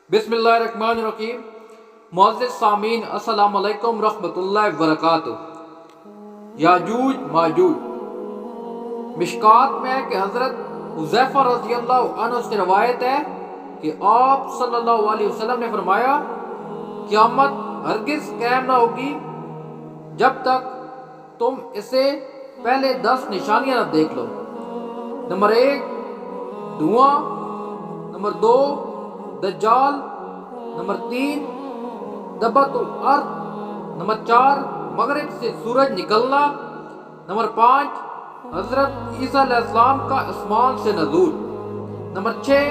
بسم اللہ الرحمن الرحیم۔ معزز سامعین، السلام علیکم ورحمۃ اللہ وبرکاتہ۔ یاجوج ماجوج، مشکات میں ہے کہ حضرت حذیفہ رضی اللہ عنہ سے روایت ہے کہ آپ صلی اللہ علیہ وسلم نے فرمایا، قیامت ہرگز قائم نہ ہوگی جب تک تم اسے پہلے 10 نشانیاں نہ دیکھ لو۔ نمبر 1 دھواں، نمبر 2 دجال، نمبر 3 دبت الارض، نمبر 4 مغرب سے سورج نکلنا، نمبر 5 حضرت عیسیٰ علیہ السلام کا آسمان سے نزول، نمبر 6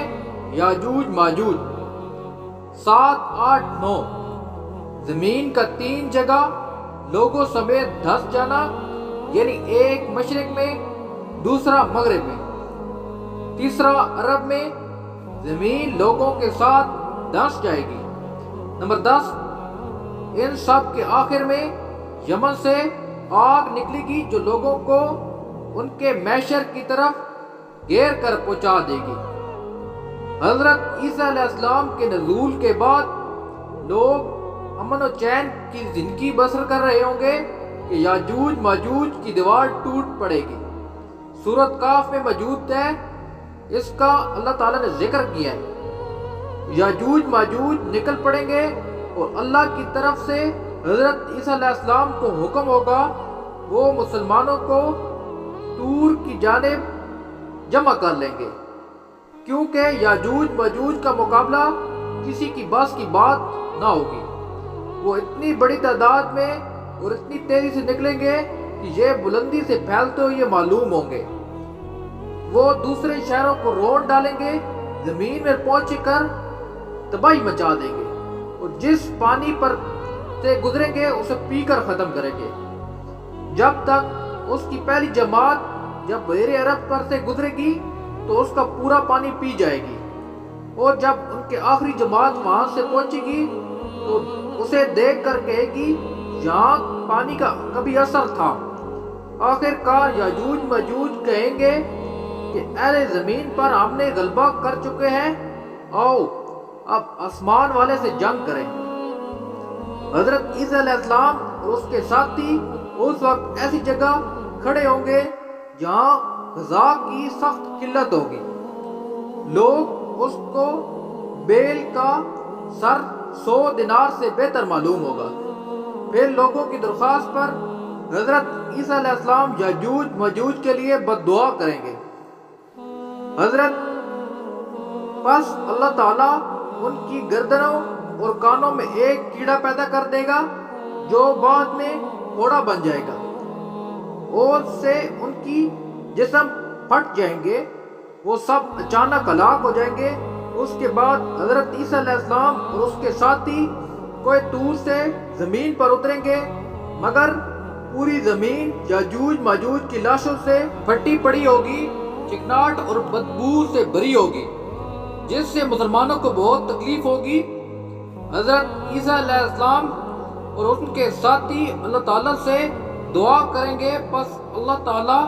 یاجوج ماجوج، 7 8 9 زمین کا 3 جگہ لوگوں سمیت دھس جانا، یعنی ایک مشرق میں، دوسرا مغرب میں، تیسرا عرب میں، زمین لوگوں کے ساتھ دھنس جائے گی۔ نمبر 10 ان سب کے آخر میں یمن سے آگ نکلے گی جو لوگوں کو ان کے معشر کی طرف گھیر کر پہنچا دے گی۔ حضرت عیسیٰ علیہ السلام کے نزول کے بعد لوگ امن و چین کی زندگی بسر کر رہے ہوں گے کہ یاجوج ماجوج کی دیوار ٹوٹ پڑے گی۔ سورۃ کاف میں موجود ہے، اس کا اللہ تعالیٰ نے ذکر کیا ہے۔ یاجوج ماجوج نکل پڑیں گے اور اللہ کی طرف سے حضرت عیسیٰ علیہ السلام کو حکم ہوگا، وہ مسلمانوں کو طور کی جانب جمع کر لیں گے، کیونکہ یاجوج ماجوج کا مقابلہ کسی کی بس کی بات نہ ہوگی۔ وہ اتنی بڑی تعداد میں اور اتنی تیزی سے نکلیں گے کہ یہ بلندی سے پھیلتے ہوئے معلوم ہوں گے۔ وہ دوسرے شہروں کو روند ڈالیں گے، زمین میں پہنچ کر تباہی مچا دیں گے، اور جس پانی پر سے گزریں گے اسے پی کر ختم کریں گے، جب تک اس کی پہلی جماعت جب بحیر عرب پر سے گزرے گی تو اس کا پورا پانی پی جائے گی، اور جب ان کے آخری جماعت وہاں سے پہنچے گی تو اسے دیکھ کر کہے گی یہاں پانی کا کبھی اثر تھا۔ آخر کار یاجوج ماجوج کہیں گے کہ اہل زمین پر ہم نے غلبہ کر چکے ہیں، آؤ اب آسمان والے سے جنگ کریں۔ حضرت عیسیٰ علیہ السلام اور اس کے ساتھی اس وقت ایسی جگہ کھڑے ہوں گے جہاں غذا کی سخت قلت ہوگی۔ لوگ اس کو بیل کا سر 100 دینار سے بہتر معلوم ہوگا۔ پھر لوگوں کی درخواست پر حضرت عیسیٰ علیہ السلام یاجوج ماجوج کے لیے بد دعا کریں گے۔ حضرت پس اللہ تعالیٰ ان کی گردنوں اور کانوں میں ایک کیڑا پیدا کر دے گا جو بعد میں گھوڑا بن جائے گا، اور سے ان کی جسم پھٹ جائیں گے، وہ سب اچانک ہلاک ہو جائیں گے۔ اس کے بعد حضرت عیسیٰ علیہ السلام اور اس کے ساتھی کوئی طور سے زمین پر اتریں گے، مگر پوری زمین یاجوج ماجوج کی لاشوں سے پھٹی پڑی ہوگی، چکناٹ اور بدبو سے بھری ہوگی، جس سے مسلمانوں کو بہت تکلیف ہوگی۔ حضرت عیسیٰ علیہ السلام اور ان کے ساتھی اللہ تعالیٰ سے دعا کریں گے، پس اللہ تعالیٰ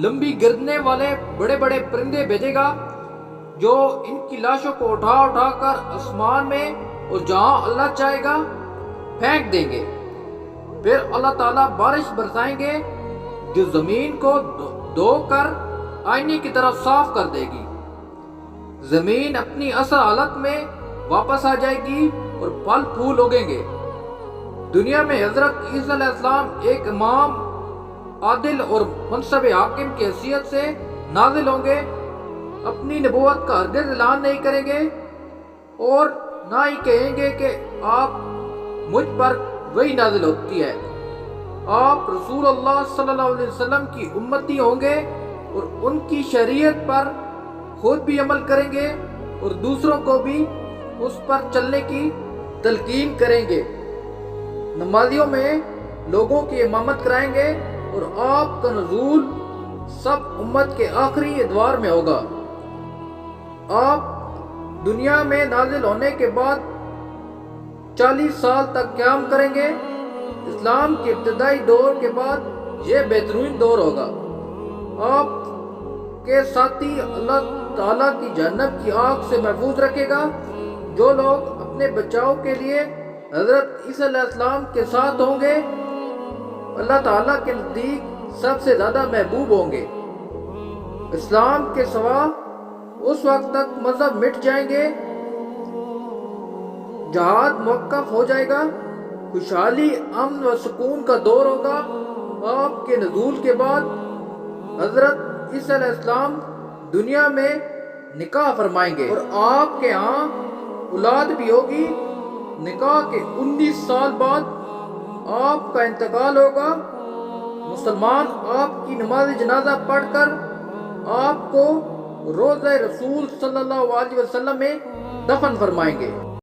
لمبی گردنے والے بڑے بڑے پرندے بھیجے گا جو ان کی لاشوں کو اٹھا اٹھا کر آسمان میں اور جہاں اللہ چاہے گا پھینک دیں گے۔ پھر اللہ تعالیٰ بارش برسائیں گے جو زمین کو دھو کر آئینے کی طرف صاف کر دے گی۔ زمین اپنی اصل حالت میں واپس آ جائے گی اور پھل پھول اگیں گے۔ دنیا میں حضرت عیسیٰ علیہ السلام ایک امام عادل اور منصب حاکم کی حیثیت سے نازل ہوں گے، اپنی نبوت کا ہرگز اعلان نہیں کریں گے اور نہ ہی کہیں گے کہ آپ مجھ پر وہی نازل ہوتی ہے۔ آپ رسول اللہ صلی اللہ علیہ وسلم کی امتی ہوں گے اور ان کی شریعت پر خود بھی عمل کریں گے اور دوسروں کو بھی اس پر چلنے کی تلقین کریں گے۔ نمازیوں میں لوگوں کی امامت کرائیں گے اور آپ کا نزول سب امت کے آخری ادوار میں ہوگا۔ آپ دنیا میں نازل ہونے کے بعد 40 سال تک قیام کریں گے۔ اسلام کے ابتدائی دور کے بعد یہ بہترین دور ہوگا۔ آپ کے ساتھی اللہ تعالیٰ کی جہنم کی آگ سے محفوظ رکھے گا۔ جو لوگ اپنے بچاؤ کے لیے حضرت عیسیٰ علیہ السلام کے ساتھ ہوں گے اللہ تعالیٰ کے نزدیک سب سے زیادہ محبوب ہوں گے۔ اسلام کے سوا اس وقت تک مذہب مٹ جائیں گے، جہاد موقف ہو جائے گا، خوشحالی امن و سکون کا دور ہوگا۔ آپ کے نزول کے بعد حضرت عیسیٰ علیہ السلام دنیا میں نکاح فرمائیں گے اور آپ کے ہاں اولاد بھی ہوگی۔ نکاح کے 19 سال بعد آپ کا انتقال ہوگا۔ مسلمان آپ کی نماز جنازہ پڑھ کر آپ کو روضہ رسول صلی اللہ علیہ وسلم میں دفن فرمائیں گے۔